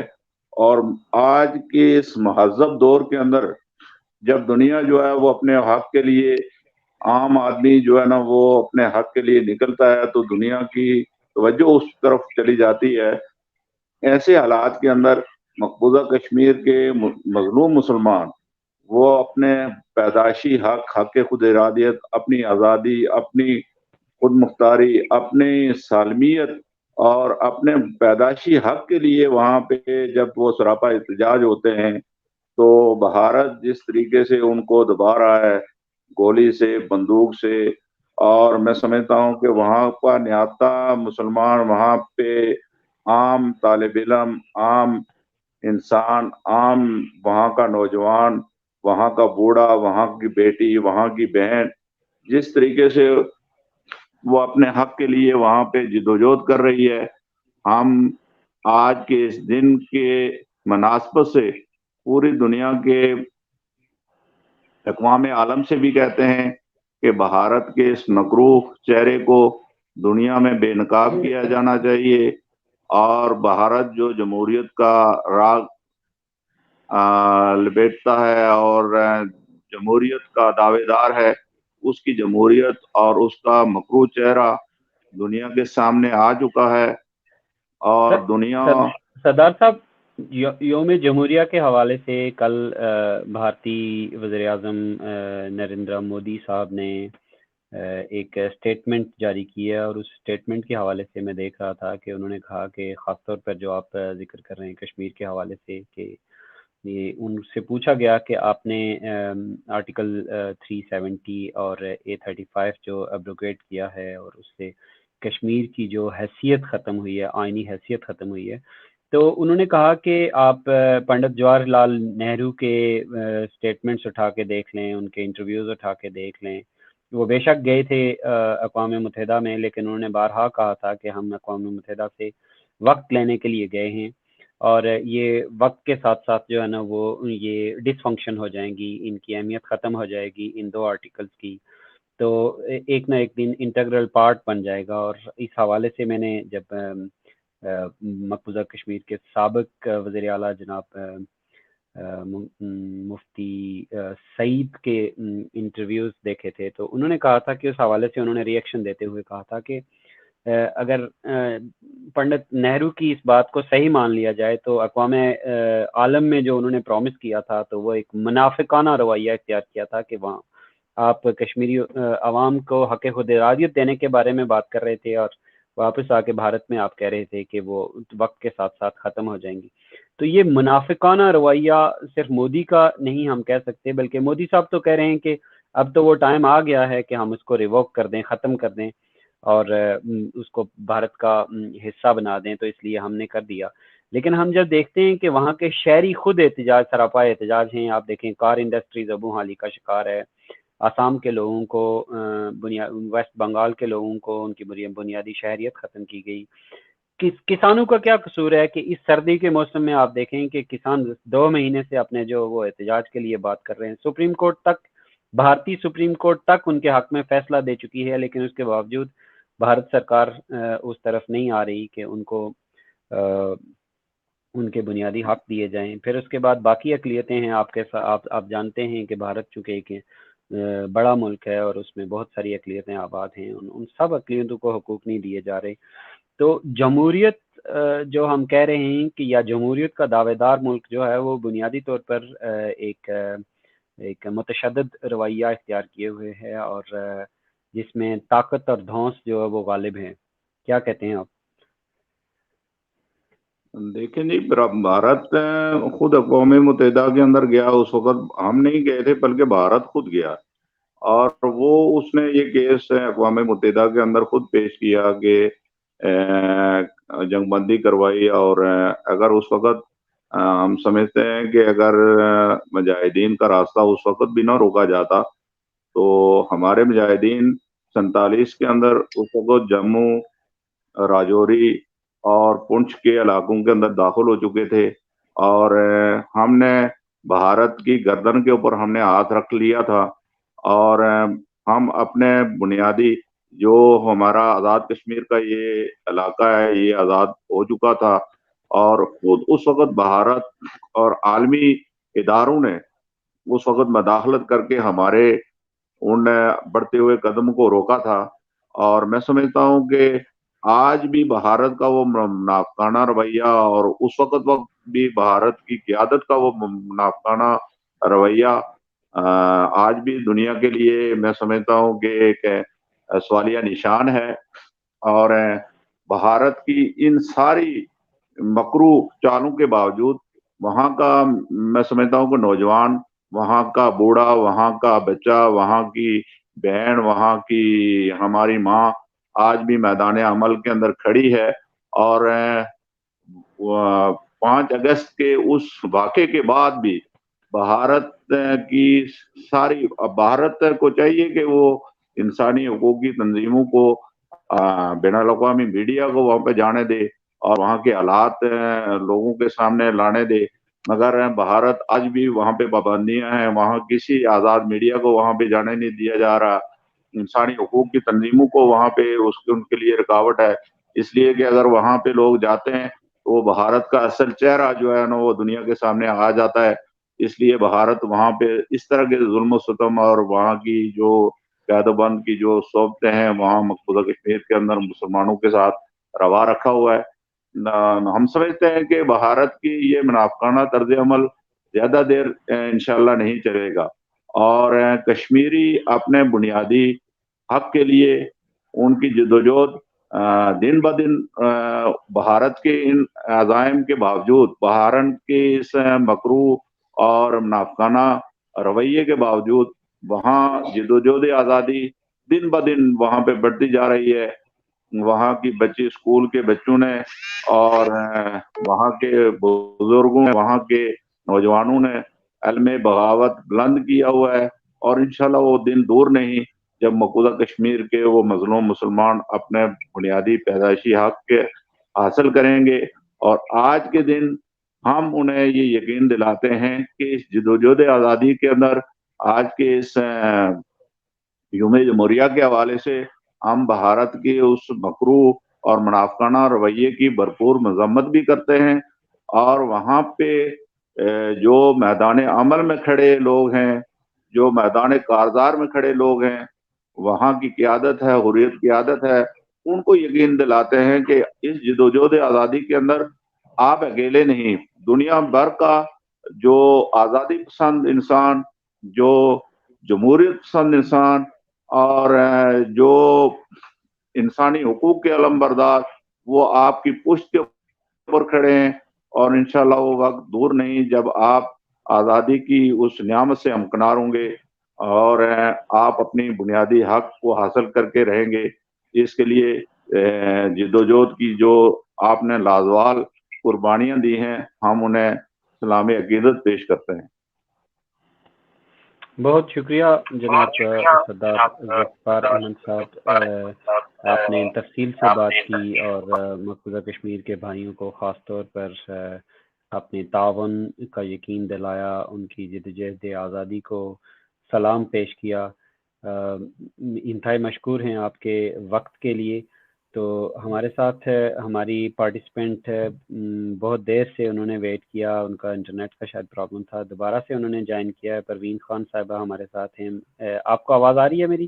[SPEAKER 3] اور آج کے اس مہذب دور کے اندر جب دنیا جو ہے وہ اپنے حق کے لیے, عام آدمی جو ہے نا وہ اپنے حق کے لیے نکلتا ہے, تو دنیا کی توجہ اس طرف چلی جاتی ہے. ایسے حالات کے اندر مقبوضہ کشمیر کے مظلوم مسلمان وہ اپنے پیدائشی حق خود ارادیت, اپنی آزادی, اپنی خود مختاری, اپنی سالمیت اور اپنے پیدائشی حق کے لیے وہاں پہ جب وہ سراپا احتجاج ہوتے ہیں, تو بھارت جس طریقے سے ان کو دبا رہا ہے گولی سے, بندوق سے, اور میں سمجھتا ہوں کہ وہاں کا نہادہ مسلمان, وہاں پہ عام طالب علم, عام انسان, عام وہاں کا نوجوان, وہاں کا بوڑھا, وہاں کی بیٹی, وہاں کی بہن, جس طریقے سے وہ اپنے حق کے لیے وہاں پہ جدوجہد کر رہی ہے, ہم آج کے اس دن کے مناسبت سے پوری دنیا کے اقوام عالم سے بھی کہتے ہیں کہ بھارت کے اس مکروہ چہرے کو دنیا میں بے نقاب کیا جانا چاہیے, اور بھارت جو جمہوریت کا راگ لپیٹتا ہے اور جمہوریت کا دعوے دار ہے, اس کی جمہوریت اور اس کا مکروہ چہرہ دنیا کے سامنے آ چکا ہے. اور دنیا
[SPEAKER 1] سردار صاحب, یوم جمہوریہ کے حوالے سے کل بھارتی وزیر اعظم نریندر مودی صاحب نے ایک اسٹیٹمنٹ جاری کی ہے, اور اس اسٹیٹمنٹ کے حوالے سے میں دیکھ رہا تھا کہ انہوں نے کہا کہ خاص طور پر جو آپ ذکر کر رہے ہیں کشمیر کے حوالے سے, کہ یہ ان سے پوچھا گیا کہ آپ نے آرٹیکل 370 اور A35 جو ایبروگیٹ کیا ہے اور اس سے کشمیر کی جو حیثیت ختم ہوئی ہے, آئینی حیثیت ختم ہوئی ہے, تو انہوں نے کہا کہ آپ پنڈت جواہر لال نہرو کے سٹیٹمنٹس اٹھا کے دیکھ لیں، ان کے انٹرویوز اٹھا کے دیکھ لیں. وہ بے شک گئے تھے اقوام متحدہ میں، لیکن انہوں نے بارہا کہا تھا کہ ہم اقوام متحدہ سے وقت لینے کے لیے گئے ہیں، اور یہ وقت کے ساتھ ساتھ جو ہے نا وہ یہ ڈس فنکشن ہو جائیں گی، ان کی اہمیت ختم ہو جائے گی ان 2 آرٹیکلز کی، تو ایک نہ ایک دن انٹیگرل پارٹ بن جائے گا. اور اس حوالے سے میں نے جب مقبوضہ کشمیر کے سابق وزیر اعلیٰ جناب مفتی سعید کے انٹرویوز دیکھے تھے، تو انہوں نے کہا تھا کہ اس حوالے سے انہوں نے ریئیکشن دیتے ہوئے کہا تھا کہ اگر پنڈت نہرو کی اس بات کو صحیح مان لیا جائے تو اقوام عالم میں جو انہوں نے پرومس کیا تھا تو وہ ایک منافقانہ رویہ اختیار کیا تھا کہ وہاں آپ کشمیری عوام کو حق خود ارادیت دینے کے بارے میں بات کر رہے تھے، اور واپس آ کے بھارت میں آپ کہہ رہے تھے کہ وہ وقت کے ساتھ ساتھ ختم ہو جائیں گی. تو یہ منافقانہ رویہ صرف مودی کا نہیں ہم کہہ سکتے، بلکہ مودی صاحب تو کہہ رہے ہیں کہ اب تو وہ ٹائم آ گیا ہے کہ ہم اس کو ریووک کر دیں، ختم کر دیں اور اس کو بھارت کا حصہ بنا دیں، تو اس لیے ہم نے کر دیا. لیکن ہم جب دیکھتے ہیں کہ وہاں کے شہری خود احتجاج سراپا احتجاج ہیں، آپ دیکھیں کار انڈسٹریز ابو حالی کا شکار ہے، آسام کے لوگوں کو ویسٹ بنگال کے لوگوں کو ان کی بنیادی شہریت ختم کی گئی. کسانوں کا کیا قصور ہے کہ اس سردی کے موسم میں آپ دیکھیں کہ کسان 2 مہینے سے اپنے جو وہ احتجاج کے لیے بات کر رہے ہیں، سپریم کورٹ تک، بھارتی سپریم کورٹ تک ان کے حق میں فیصلہ دے چکی ہے، لیکن اس کے باوجود بھارت سرکار اس طرف نہیں آ رہی کہ ان کو ان کے بنیادی حق دیے جائیں. پھر اس کے بعد باقی اقلیتیں ہیں، آپ جانتے ہیں کہ بھارت چونکہ ایک بڑا ملک ہے اور اس میں بہت ساری اقلیتیں آباد ہیں، ان سب اقلیتوں کو حقوق نہیں دیے جا رہے. تو جمہوریت جو ہم کہہ رہے ہیں کہ یا جمہوریت کا دعوے دار ملک جو ہے وہ بنیادی طور پر ایک متشدد رویہ اختیار کیے ہوئے ہے، اور جس میں طاقت اور دھونس جو ہے وہ غالب ہیں. کیا کہتے ہیں آپ؟
[SPEAKER 3] دیکھیں جی، بھارت خود اقوام متحدہ کے اندر گیا، اس وقت ہم نہیں گئے تھے بلکہ بھارت خود گیا، اور وہ اس نے یہ کیس اقوام متحدہ کے اندر خود پیش کیا کہ جنگ بندی کروائی. اور اگر اس وقت ہم سمجھتے ہیں کہ اگر مجاہدین کا راستہ اس وقت بھی نہ روکا جاتا تو ہمارے مجاہدین 47 کے اندر اس وقت جموں، راجوری اور پونچھ کے علاقوں کے اندر داخل ہو چکے تھے، اور ہم نے بھارت کی گردن کے اوپر ہم نے ہاتھ رکھ لیا تھا، اور ہم اپنے بنیادی جو ہمارا آزاد کشمیر کا یہ علاقہ ہے یہ آزاد ہو چکا تھا، اور خود اس وقت بھارت اور عالمی اداروں نے اس وقت مداخلت کر کے ہمارے ان بڑھتے ہوئے قدم کو روکا تھا. اور میں سمجھتا ہوں کہ آج بھی بھارت کا وہ منافقانہ رویہ اور اس وقت بھی بھارت کی قیادت کا وہ منافقانہ رویہ آج بھی دنیا کے لیے میں سمجھتا ہوں کہ ایک سوالیہ نشان ہے. اور بھارت کی ان ساری مکرو چالوں کے باوجود وہاں کا میں سمجھتا ہوں کہ نوجوان، وہاں کا بوڑھا، وہاں کا بچہ، وہاں کی بہن، وہاں کی ہماری ماں آج بھی میدان عمل کے اندر کھڑی ہے. اور 5 اگست کے اس واقعے کے بعد بھی بھارت کی ساری بھارت کو چاہیے کہ وہ انسانی حقوق کی تنظیموں کو، بین الاقوامی میڈیا کو وہاں پہ جانے دے اور وہاں کے حالات لوگوں کے سامنے لانے دے. مگر بھارت آج بھی وہاں پہ پابندیاں ہیں، وہاں کسی آزاد میڈیا کو وہاں پہ جانے نہیں دیا جا رہا، انسانی حقوق کی تنظیموں کو وہاں پہ ان کے لیے رکاوٹ ہے. اس لیے کہ اگر وہاں پہ لوگ جاتے ہیں تو وہ بھارت کا اصل چہرہ جو ہے نا وہ دنیا کے سامنے آ جاتا ہے. اس لیے بھارت وہاں پہ اس طرح کے ظلم و ستم اور وہاں کی جو قید و بند کی جو صوبتیں ہیں وہاں مقبوضہ کشمیر کے اندر مسلمانوں کے ساتھ روا رکھا ہوا ہے. ہم سمجھتے ہیں کہ بھارت کی یہ منافقانہ طرز عمل زیادہ دیر انشاءاللہ نہیں چلے گا، اور کشمیری اپنے بنیادی حق کے لیے ان کی جدوجہد دن بدن بھارت کے ان عزائم کے باوجود، بھارت کے اس مکرو اور منافقانہ رویے کے باوجود وہاں جدوجہد آزادی دن بدن وہاں پہ بڑھتی جا رہی ہے. وہاں کی بچے اسکول کے بچوں نے اور وہاں کے بزرگوں نے وہاں کے نوجوانوں نے علم بغاوت بلند کیا ہوا ہے، اور انشاءاللہ وہ دن دور نہیں جب مقبوضہ کشمیر کے وہ مظلوم مسلمان اپنے بنیادی پیدائشی حق کے حاصل کریں گے۔ اور آج کے دن ہم انہیں یہ یقین دلاتے ہیں کہ اس جدوجہد آزادی کے اندر آج کے اس یوم جمہوریہ کے حوالے سے ہم بھارت کے اس مکروہ اور منافقانہ رویے کی بھرپور مذمت بھی کرتے ہیں، اور وہاں پہ جو میدان عمل میں کھڑے لوگ ہیں، جو میدان کارزار میں کھڑے لوگ ہیں، وہاں کی قیادت ہے، حریت کی عادت ہے، ان کو یقین دلاتے ہیں کہ اس جدوجہد آزادی کے اندر آپ اکیلے نہیں، دنیا بھر کا جو آزادی پسند انسان، جو جمہوریت پسند انسان، اور جو انسانی حقوق کے علم بردار، وہ آپ کی پشت کے اوپر کھڑے ہیں، اور انشاءاللہ وہ وقت دور نہیں جب آپ آزادی کی اس نعمت سے ہمکنار ہوں گے اور آپ اپنی بنیادی حق کو حاصل کر کے رہیں گے۔ اس کے لیے جدوجہد کی جو آپ نے لازوال قربانیاں دی ہیں، ہم انہیں سلام عقیدت پیش کرتے ہیں۔
[SPEAKER 1] بہت شکریہ جناب سردار ذوالفقار احمد صاحب، آپ نے تفصیل سے بات کی اور مقبوضہ کشمیر کے بھائیوں کو خاص طور پر اپنے تعاون کا یقین دلایا، ان کی جدوجہد آزادی کو سلام پیش کیا۔ انتہائی مشکور ہیں آپ کے وقت کے لیے۔ تو ہمارے ساتھ ہماری پارٹیسپینٹ بہت دیر سے انہوں نے ویٹ کیا، ان کا انٹرنیٹ کا شاید پرابلم تھا، دوبارہ سے انہوں نے جوائن کیا ہے۔ پروین خان صاحبہ ہمارے ساتھ ہیں۔ آپ کو آواز آ رہی ہے میری؟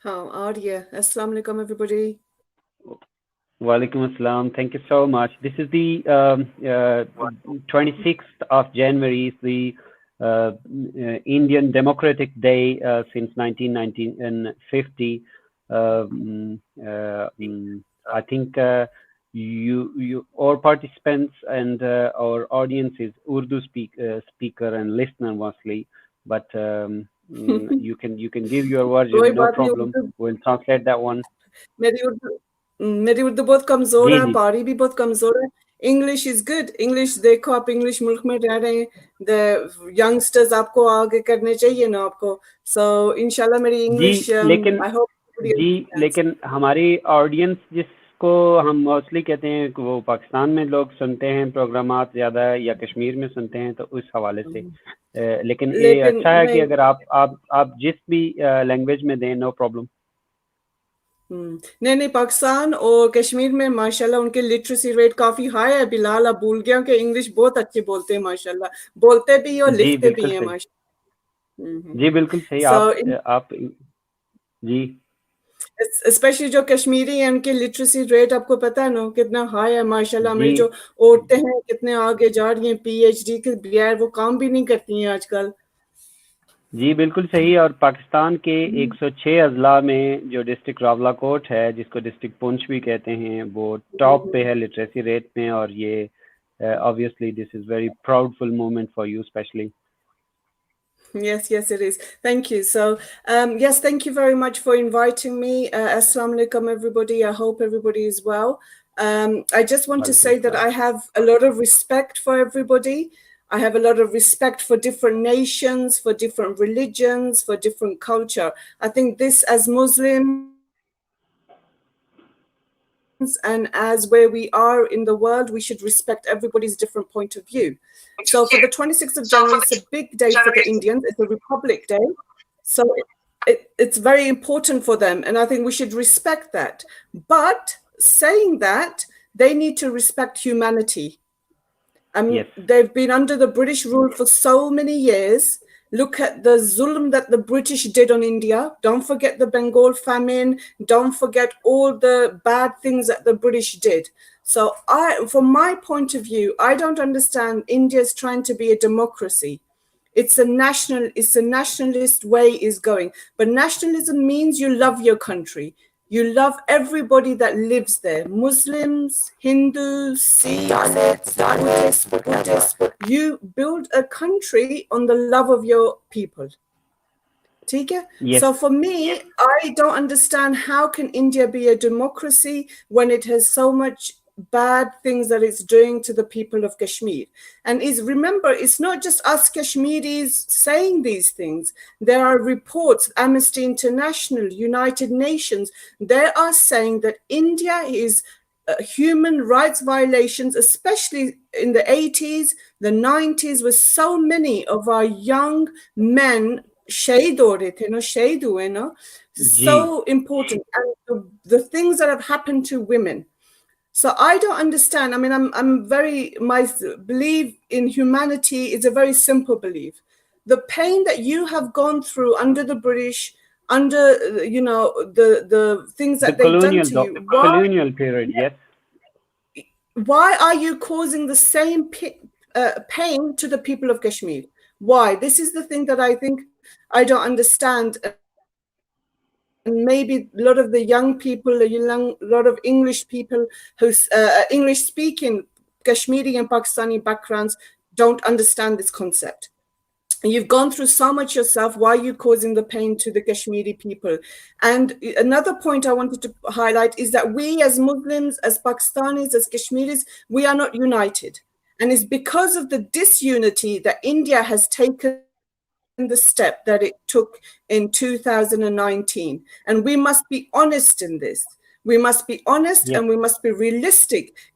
[SPEAKER 5] ہاں آ رہی ہے۔ السلام علیکم ایوری بڈی۔
[SPEAKER 1] وعلیکم السلام. Thank you so much. This is the 26th of January, the Indian Democratic Day since 1950. I think you all participants and our audience is Urdu speaker and listener mostly, but you can give your version, no problem. We'll translate that one.
[SPEAKER 5] میری اردو بہت کمزور ہے، پاری بھی بہت کمزور ہے۔ انگلش از گڈ، انگلش دیکھو، آپ انگلش ملک میں رہ رہے ہیں، ینگسٹرز آپ کو آگے کرنے چاہیے نا آپ کو۔ سو انشاءاللہ میری انگلش
[SPEAKER 1] لیکن ہماری آڈینس جس کو ہم موسٹلی کہتے ہیں کہ وہ پاکستان میں لوگ سنتے ہیں پروگرامات زیادہ یا کشمیر میں سنتے ہیں، تو اس حوالے سے لیکن یہ اچھا ہے کہ اگر آپ جس بھی لینگویج میں دیں، نو پرابلم۔
[SPEAKER 5] نہیں پاکستان اور کشمیر میں ماشاءاللہ ان کے لٹریسی ریٹ کافی ہائی ہے۔ بلال آپ بھول گیا کہ انگلش بہت اچھے بولتے ہیں، ماشاءاللہ بولتے بھی اور لکھتے بھی ہیں ماشاءاللہ۔
[SPEAKER 1] جی بالکل صحیح۔ آپ جی
[SPEAKER 5] اسپیشلی جو کشمیری ہیں ان کے لٹریسی ریٹ آپ کو پتہ ہے نا کتنا ہائی ہے ماشاءاللہ۔ ہماری جو عورتیں ہیں کتنے آگے جا رہی ہیں، پی ایچ ڈی کے بغیر وہ کام بھی نہیں کرتی ہیں آج کل۔
[SPEAKER 1] جی بالکل صحیح۔ اور پاکستان کے 106 اضلاع میں جو ڈسٹرکٹ راولا کوٹ ہے، جس کو ڈسٹرکٹ پونچھ بھی کہتے ہیں، وہ ٹاپ پہ ہے لٹریسی ریٹ میں، اور یہ obviously this is very proudful moment for you especially.
[SPEAKER 5] Yes, it is. Thank you. So, yes, thank you very much for inviting me. Assalamu alaikum, everybody. I hope everybody is well. I just want to say that I have a lot of respect for everybody. I have a lot of respect for different nations, for different religions, for different culture. I think this, as Muslims and as where we are in the world, we should respect everybody's different point of view. So for the 26th of January, it's a big day for the Indians. It's a Republic Day. So it's very important for them. And I think we should respect that. But saying that, they need to respect humanity.
[SPEAKER 1] Yes.
[SPEAKER 5] They've been under the British rule for so many years. Look at the zulm that the British did on India. Don't forget the Bengal famine. Don't forget all the bad things that the British did. So from my point of view, I don't understand India is trying to be a democracy. It's a nationalist way is going. But nationalism means you love your country. You love everybody that lives there. Muslims, Hindus, Sikhs, Buddhists. You build a country on the love of your people.
[SPEAKER 1] Yes.
[SPEAKER 5] So for me, I don't understand how can India be a democracy when it has so much bad things that it's doing to the people of Kashmir. And remember, it's not just us Kashmiris saying these things. There are reports, Amnesty International, United Nations, they are saying that India is human rights violations, especially in the 80s, the 90s, with so many of our young men shahid ho rahe the, shahid hue, so important. And the things that have happened to women. So I don't understand. I mean, my belief in humanity is a very simple belief. The pain that you have gone through under the British, under, the things that they've done to you.
[SPEAKER 1] The colonial period, yes.
[SPEAKER 5] Why are you causing the same pain to the people of Kashmir? Why? This is the thing that I think I don't understand. And maybe a lot of the young people, a lot of English people who's English-speaking Kashmiri and Pakistani backgrounds don't understand this concept. You've gone through so much yourself. Why are you causing the pain to the Kashmiri people? And another point I wanted to highlight is that we as Muslims, as Pakistanis, as Kashmiris, we are not united. And it's because of the disunity that India has taken the step that it took in 2019. And we must be honest in this. We must be honest and we must be realistic.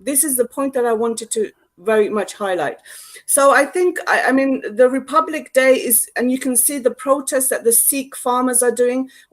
[SPEAKER 5] This is the point that I wanted to very much highlight. So I think, I mean, the Republic Day is, and you can see the protests that the Sikh farmers are doing.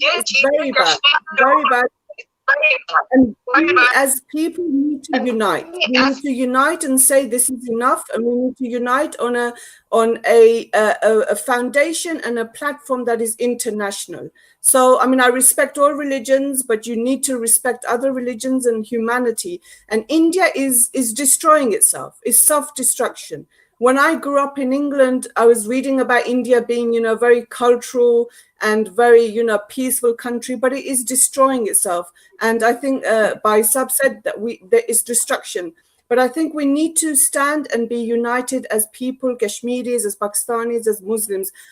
[SPEAKER 5] is very bad, very bad. And we as people need to unite. We need to unite and say this is enough, and we need to unite on a foundation and a platform that is international. So, I mean, I respect all religions, but you need to respect other religions and humanity. And India is destroying itself. It's self-destruction. When I grew up in England, I was reading about India being, very cultural and very, peaceful country, but it is destroying itself. And I think Baisab said that there is destruction. But I think we need to stand and be united as people, Kashmiris, as Pakistanis, as Muslims.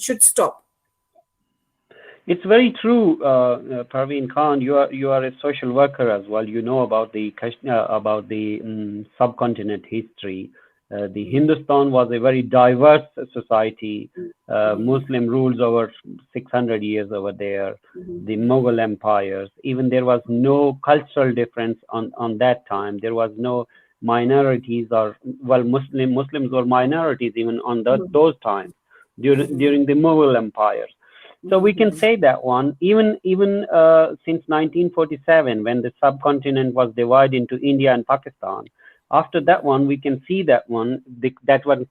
[SPEAKER 5] should stop.
[SPEAKER 1] It's very true, Parveen Khan. You are a social worker as well. You know about the subcontinent history. The Hindustan was a very diverse society. Muslim rules over 600 years over there. The Mughal empires. Even there was no cultural difference on that time. There was no minorities Muslims were minorities even on those times during the Mughal empires. So we can say that one, even since 1947, when the subcontinent was divided into India and Pakistan. After that one, we can see that one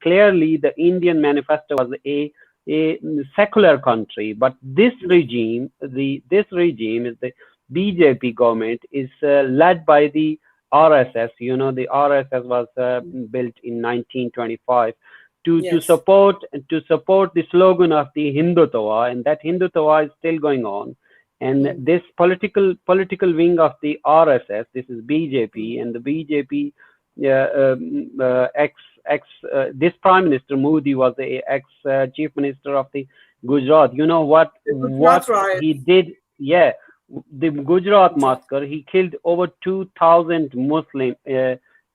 [SPEAKER 1] clearly the Indian manifesto was a secular country. But this regime, this regime is the BJP government, is led by the RSS. The RSS was built in 1925. To support the slogan of the Hindutva, and that Hindutva is still going on. And this political wing of the RSS, this is BJP, and the BJP this Prime Minister Modi was the ex-Chief Minister of the Gujarat. You know what he did? Yeah, the Gujarat massacre. He killed over 2,000 Muslims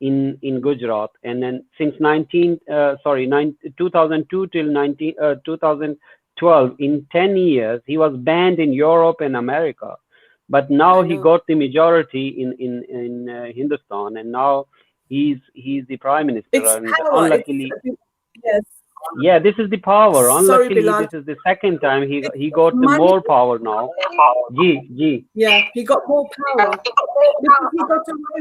[SPEAKER 1] in Gujarat, and then since 2002 till 2012, in 10 years, he was banned in Europe and America. But now he got the majority in Hindustan, and now he's the Prime Minister. And unluckily, yeah, this is the power. Unluckily, this is the second time he got the more power now.
[SPEAKER 5] Yeah, he got more power. Because he got away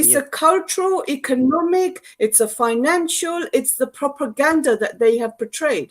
[SPEAKER 5] it's a cultural, economic, it's a financial, it's the propaganda that they have portrayed.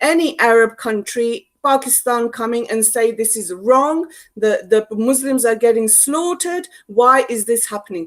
[SPEAKER 5] any Arab country, Pakistan coming and say this is wrong, the Muslims are getting slaughtered, why is this happening?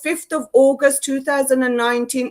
[SPEAKER 5] 5th of August 2019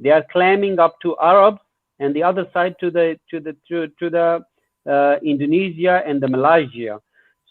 [SPEAKER 1] they are claiming up to Arabs and the other side to the Indonesia and the Malaysia.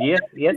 [SPEAKER 1] yes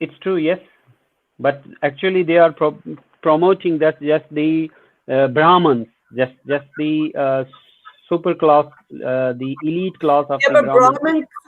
[SPEAKER 1] It's true, yes, but actually they are promoting that just the Brahmins, just the super class, the elite class of the
[SPEAKER 5] Brahmin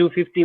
[SPEAKER 1] 250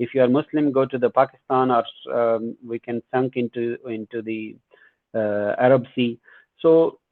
[SPEAKER 1] If you are Muslim, go to the Pakistan, or we can sink into the Arab Sea. So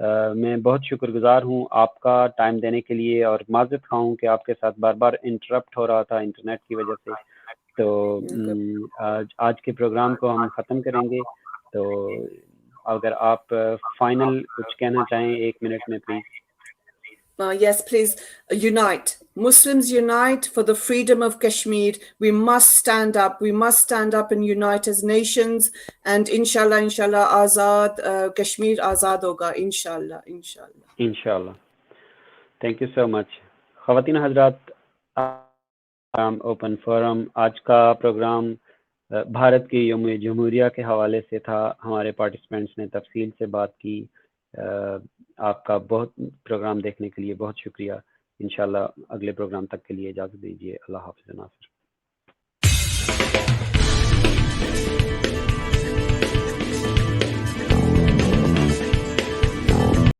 [SPEAKER 1] میں بہت شکر گزار ہوں آپ کا ٹائم دینے کے لیے، اور معذرت خواہ ہوں کہ آپ کے ساتھ بار بار انٹرپٹ ہو رہا تھا انٹرنیٹ کی وجہ سے. تو آج کے پروگرام کو ہم ختم کریں گے. تو اگر آپ فائنل کچھ کہنا چاہیں 1 منٹ میں please.
[SPEAKER 5] Yes, please unite. Muslims unite for the freedom of Kashmir. We must stand up. We must stand up and unite as nations. And inshallah, Azad, Kashmir Azad hoga. Inshallah.
[SPEAKER 1] انشاءاللہ. تھینک یو سو مچ. خواتین حضرات، اوپن فورم آج کا پروگرام بھارت کے یوم جمہوریہ کے حوالے سے تھا. ہمارے پارٹیسپینٹس نے تفصیل سے بات کی. آپ کا بہت پروگرام دیکھنے کے لیے بہت شکریہ. انشاءاللہ اگلے پروگرام تک کے لیے اجازت دیجیے. اللہ حافظ ناصر.